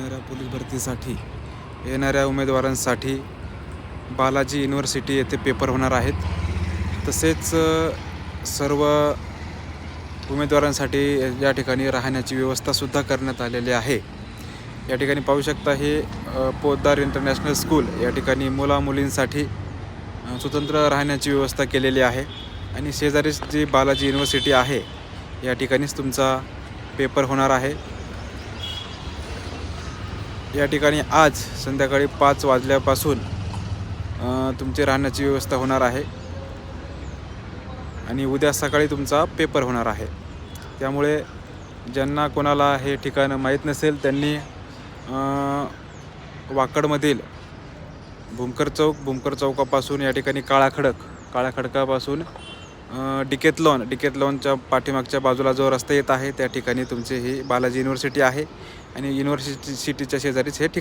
येणाऱ्या पोलीस भरतीसाठी येणाऱ्या उमेदवारांसाठी बालाजी युनिव्हर्सिटी येथे पेपर होणार आहेत। तसेच सर्व उमेदवारांसाठी या ठिकाणी राहण्याची व्यवस्थासुद्धा करण्यात आलेली आहे। या ठिकाणी पाहू शकता हे पोद्दार इंटरनॅशनल स्कूल या ठिकाणी मुला-मुलींसाठी स्वतंत्र राहण्याची व्यवस्था केलेली आहे आणि शेजारीच जी बालाजी युनिव्हर्सिटी आहे या ठिकाणीच तुमचा पेपर होणार आहे। या ठिकाणी आज संध्याकाळी 5 वाजल्यापासून तुमची राहण्याची व्यवस्था होणार आहे आणि उद्या सकाळी तुमचा पेपर होणार आहे। त्यामुळे ज्यांना कोणाला हे ठिकाण माहीत नसेल त्यांनी वाकडमधील भूमकर चौकापासून या ठिकाणी काळा खडकापासून डिकेथलॉनच्या पाठीमागच्या बाजूला जो रस्ता येत आहे त्या ठिकाणी तुमची ही बालाजी युनिव्हर्सिटी आहे आणि युनिव्हर्सिटीच्या शेजारीच हे ठिकाण